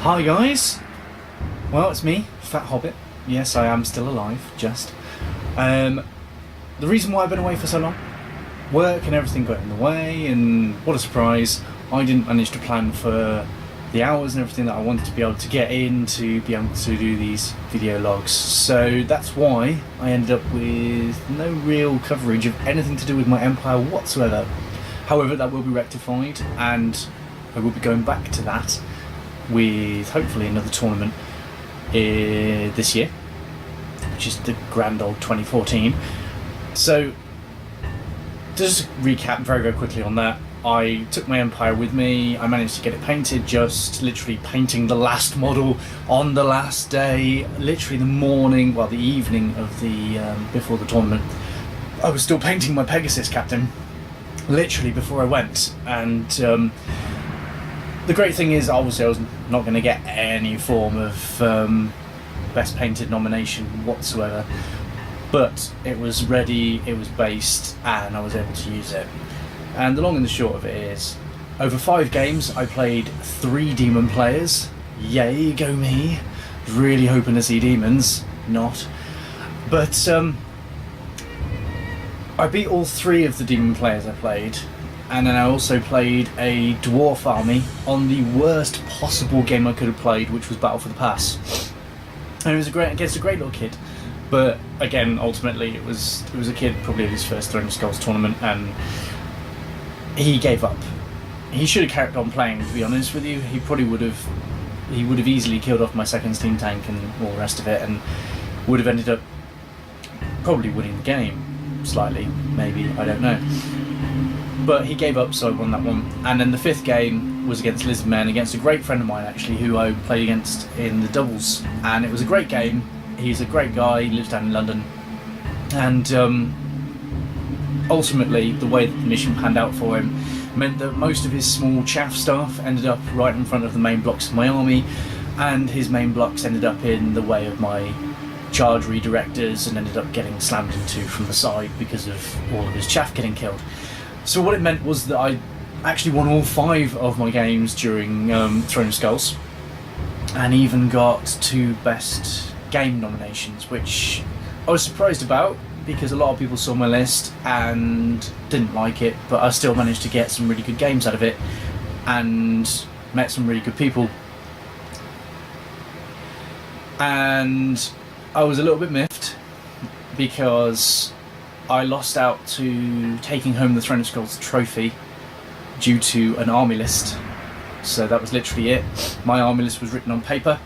Hi guys! Well, it's me, Fat Hobbit. Yes, I am still alive, just. The reason why I've been away for so long, work and everything got in the way, and what a surprise, I didn't manage to plan for the hours and everything that I wanted to be able to get in to be able to do these video logs. So that's why I ended up with no real coverage of anything to do with my Empire whatsoever. However, that will be rectified, and I will be going back to that with hopefully another tournament this year, which is the grand old 2014. So just recap very quickly on that. I took my Empire with me. I managed to get it painted, just literally painting the last model on the last day, literally the morning, well, the evening of the before the tournament. I was still painting my Pegasus captain literally before I went, and the great thing is, obviously, I was not going to get any form of best painted nomination whatsoever, but it was ready, it was based, and I was able to use it. And the long and the short of it is, over 5 games, I played 3 demon players. Yay, go me! Really hoping to see demons, not. But I beat all 3 of the demon players I played. And then I also played a dwarf army on the worst possible game I could have played, which was Battle for the Pass. And it was against a great little kid, but again, ultimately, it was a kid probably at his first Throne of Skulls tournament, and he gave up. He should have carried on playing, to be honest with you. He would have easily killed off my second steam tank and all the rest of it, and would have ended up probably winning the game slightly, maybe, I don't know. But he gave up, so I won that one. And then the 5th game was against Lizardmen, against a great friend of mine actually, who I played against in the doubles. And it was a great game. He's a great guy, he lives down in London. And ultimately, the way that the mission panned out for him meant that most of his small chaff stuff ended up right in front of the main blocks of my army, and his main blocks ended up in the way of my charge redirectors and ended up getting slammed into from the side because of all of his chaff getting killed. So what it meant was that I actually won all 5 of my games during Throne of Skulls, and even got 2 best game nominations, which I was surprised about because a lot of people saw my list and didn't like it, but I still managed to get some really good games out of it and met some really good people. And I was a little bit miffed because I lost out to taking home the Throne of Skulls trophy due to an army list. So that was literally it. My army list was written on paper,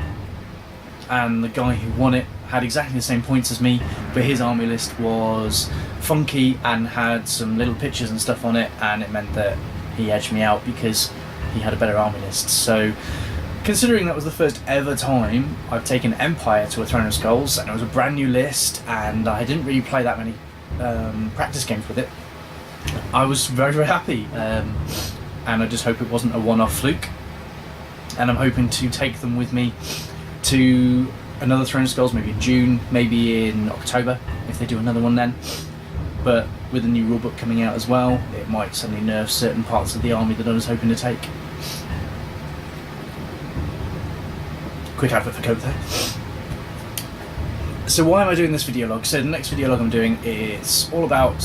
and the guy who won it had exactly the same points as me, but his army list was funky and had some little pictures and stuff on it, and it meant that he edged me out because he had a better army list. So considering that was the first ever time I've taken Empire to a Throne of Skulls, and it was a brand new list, and I didn't really play that many practice games with it, I was very happy, and I just hope it wasn't a one-off fluke, and I'm hoping to take them with me to another Throne of Skulls, maybe in June, maybe in October if they do another one then. But with the new rulebook coming out as well, it might suddenly nerf certain parts of the army that I was hoping to take. Quick advert for Coke there. So why am I doing this video log? So the next video log I'm doing is all about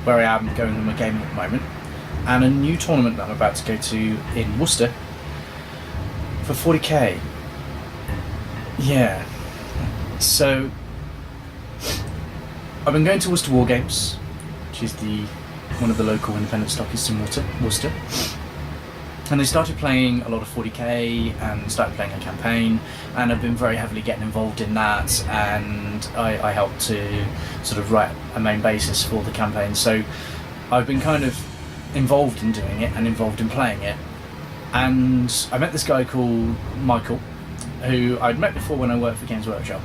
where I am going in my gaming at the moment, and a new tournament that I'm about to go to in Worcester for 40k. Yeah. So I've been going to Worcester War Games, which is one of the local independent stockists in Worcester. And they started playing a lot of 40k and started playing a campaign, and I've been very heavily getting involved in that, and I helped to sort of write a main basis for the campaign. So I've been kind of involved in doing it and involved in playing it. And I met this guy called Michael, who I'd met before when I worked for Games Workshop,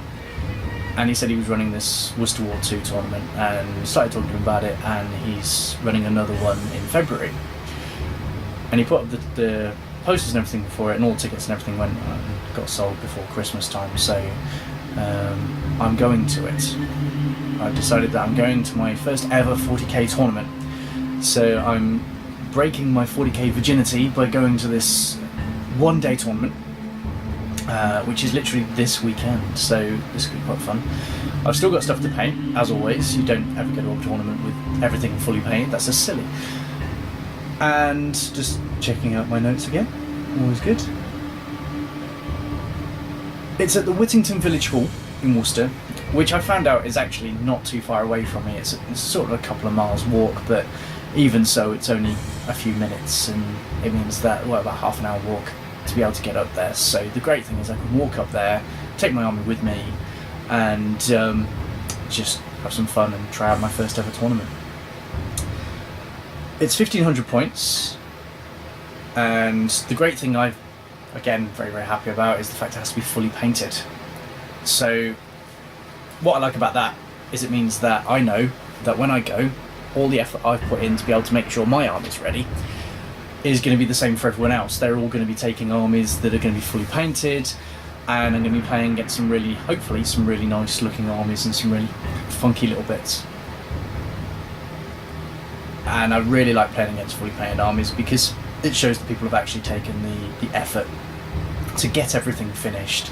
and he said he was running this Worcester War 2 tournament, and started talking to him about it, and he's running another one in February. And he put up the posters and everything for it, and all the tickets and everything got sold before Christmas time. So I'm going to it. I've decided that I'm going to my first ever 40k tournament. So I'm breaking my 40k virginity by going to this one-day tournament, which is literally this weekend, so this could be quite fun. I've still got stuff to paint, as always. You don't ever go to a tournament with everything fully painted, that's just silly. And just checking out my notes again, always good. It's at the Whittington Village Hall in Worcester, which I found out is actually not too far away from me. It's sort of a couple of miles walk, but even so, it's only a few minutes, and it means that, well, about half an hour walk to be able to get up there. So the great thing is I can walk up there, take my army with me, and just have some fun and try out my first ever tournament. It's 1,500 points, and the great thing I'm, again, very, very happy about is the fact it has to be fully painted. So what I like about that is it means that I know that when I go, all the effort I've put in to be able to make sure my army's ready is going to be the same for everyone else. They're all going to be taking armies that are going to be fully painted, and I'm going to be playing against some really, hopefully, some really nice looking armies and some really funky little bits. And I really like playing against fully painted armies because it shows that people have actually taken the effort to get everything finished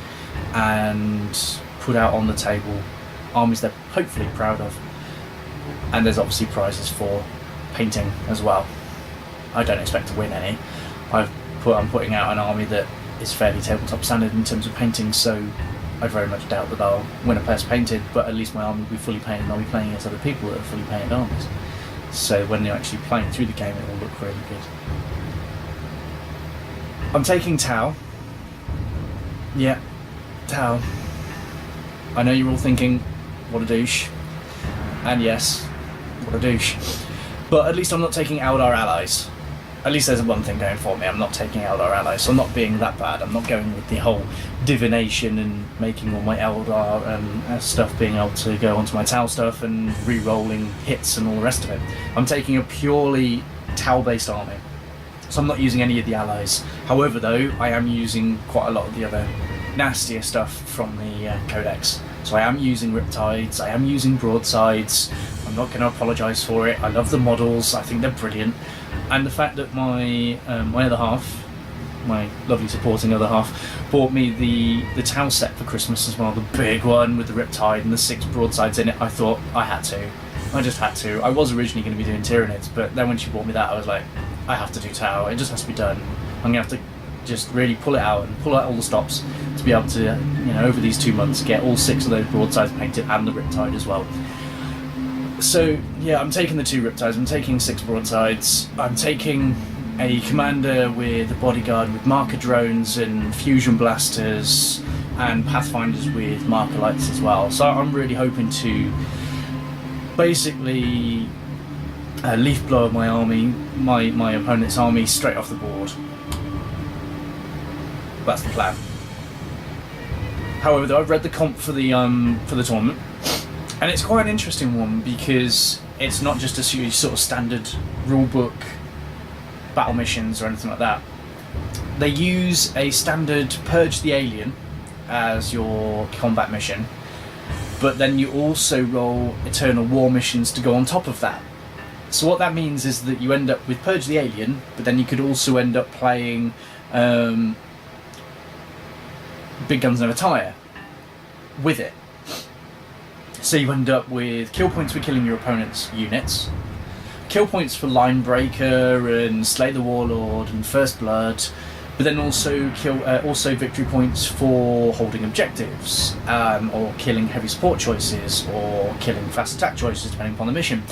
and put out on the table armies they're hopefully proud of. And there's obviously prizes for painting as well. I don't expect to win any. I'm putting out an army that is fairly tabletop standard in terms of painting, so I very much doubt that I'll win a purse painted, but at least my army will be fully painted and I'll be playing against other people that are fully painted armies. So when you're actually playing through the game, it will look really good. I'm taking Tau. Yeah, Tau. I know you're all thinking, what a douche. And yes, what a douche. But at least I'm not taking Eldar allies. At least there's one thing going for me, I'm not taking Eldar allies, so I'm not being that bad. I'm not going with the whole divination and making all my Eldar stuff being able to go onto my Tau stuff and re-rolling hits and all the rest of it. I'm taking a purely Tau-based army, so I'm not using any of the allies. However though, I am using quite a lot of the other nastier stuff from the Codex. So I am using Riptides, I am using Broadsides. I'm not going to apologise for it. I love the models, I think they're brilliant. And the fact that my other half, my lovely supporting other half, bought me the Tau set for Christmas as well, the big one with the Riptide and the 6 broadsides in it, I thought I had to. I just had to. I was originally going to be doing Tyranids, but then when she bought me that, I was like, I have to do Tau, it just has to be done. I'm going to have to just really pull it out and pull out all the stops to be able to, you know, over these 2 months, get all 6 of those broadsides painted and the Riptide as well. So yeah, I'm taking the 2 Riptides, I'm taking 6 broadsides, I'm taking a commander with a bodyguard with marker drones and fusion blasters and pathfinders with marker lights as well. So I'm really hoping to basically leaf blow my army, my opponent's army straight off the board. That's the plan. However, though, I've read the comp for the tournament, and it's quite an interesting one because it's not just a sort of standard rulebook battle missions or anything like that. They use a standard Purge the Alien as your combat mission, but then you also roll Eternal War missions to go on top of that. So what that means is that you end up with Purge the Alien, but then you could also end up playing Big Guns Never Tire with it. So you end up with kill points for killing your opponent's units, kill points for Line Breaker and Slay the Warlord and First Blood, but then also victory points for holding objectives, or killing heavy support choices, or killing fast attack choices depending upon the mission.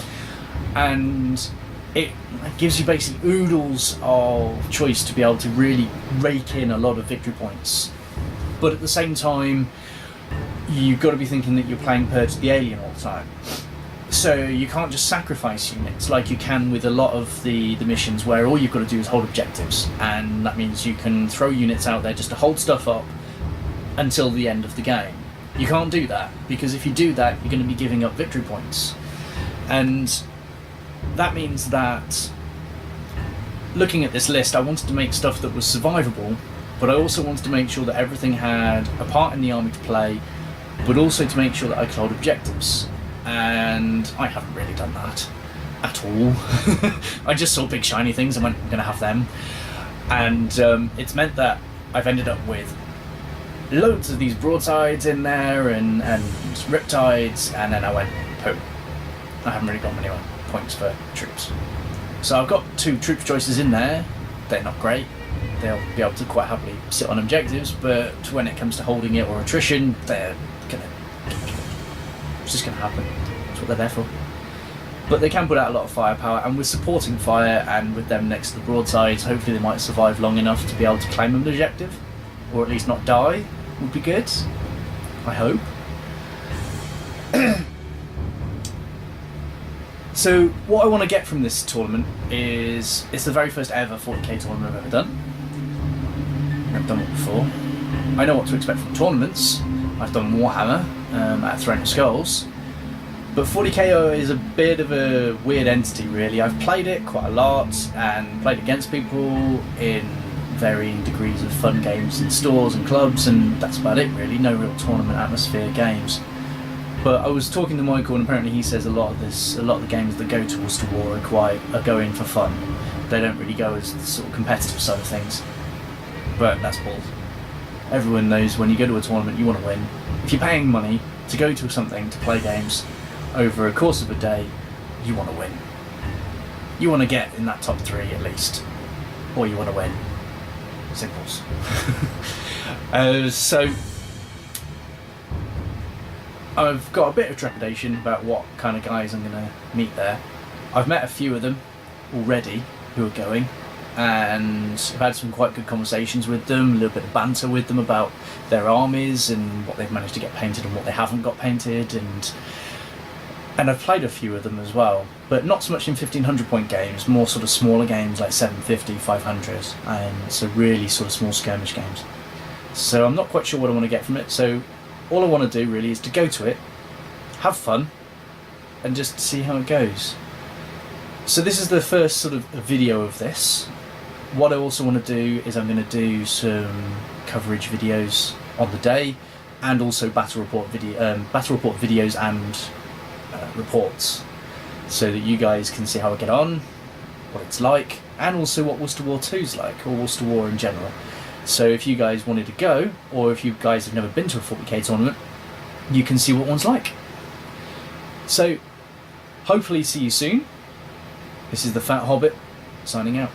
And it gives you basically oodles of choice to be able to really rake in a lot of victory points. But at the same time, you've got to be thinking that you're playing Purge the Alien all the time. So you can't just sacrifice units like you can with a lot of the missions where all you've got to do is hold objectives, and that means you can throw units out there just to hold stuff up until the end of the game. You can't do that, because if you do that, you're going to be giving up victory points. And that means that, looking at this list, I wanted to make stuff that was survivable, but I also wanted to make sure that everything had a part in the army to play, but also to make sure that I could hold objectives. And I haven't really done that at all. I just saw big shiny things and went, I'm going to have them. And it's meant that I've ended up with loads of these broadsides in there and riptides, and then I went, oh, I haven't really got many points for troops. So I've got 2 troops choices in there. They're not great. They'll be able to quite happily sit on objectives, but when it comes to holding it or attrition, they're gonna get killed. It's just gonna happen. That's what they're there for. But they can put out a lot of firepower, and with supporting fire and with them next to the broadsides, hopefully they might survive long enough to be able to claim an objective, or at least not die, would be good. I hope. So what I want to get from this tournament is, it's the very first ever 40k tournament I've ever done. I've done it before. I know what to expect from tournaments. I've done Warhammer at Throne of Skulls. But 40k is a bit of a weird entity, really. I've played it quite a lot and played against people in varying degrees of fun games in stores and clubs, and that's about it, really. No real tournament atmosphere games. But I was talking to Michael, and apparently he says a lot of the games that go to Worcester War are going for fun. They don't really go as the sort of competitive side of things. But that's balls. Everyone knows when you go to a tournament, you want to win. If you're paying money to go to something, to play games over a course of a day, you want to win. You want to get in that top 3 at least, or you want to win. Simples. So I've got a bit of trepidation about what kind of guys I'm going to meet there. I've met a few of them already who are going, and I've had some quite good conversations with them, a little bit of banter with them about their armies and what they've managed to get painted and what they haven't got painted, and I've played a few of them as well, but not so much in 1500 point games, more sort of smaller games like 750, 500, and so really sort of small skirmish games. So I'm not quite sure what I want to get from it, so all I want to do really is to go to it, have fun, and just see how it goes. So this is the first sort of video of this. What I also want to do is I'm going to do some coverage videos on the day, and also battle report videos and reports, so that you guys can see how I get on, what it's like, and also what Worcester War 2 is like, or Worcester War in general. So if you guys wanted to go, or if you guys have never been to a 40k tournament, you can see what one's like. So hopefully see you soon. This is the Fat Hobbit, signing out.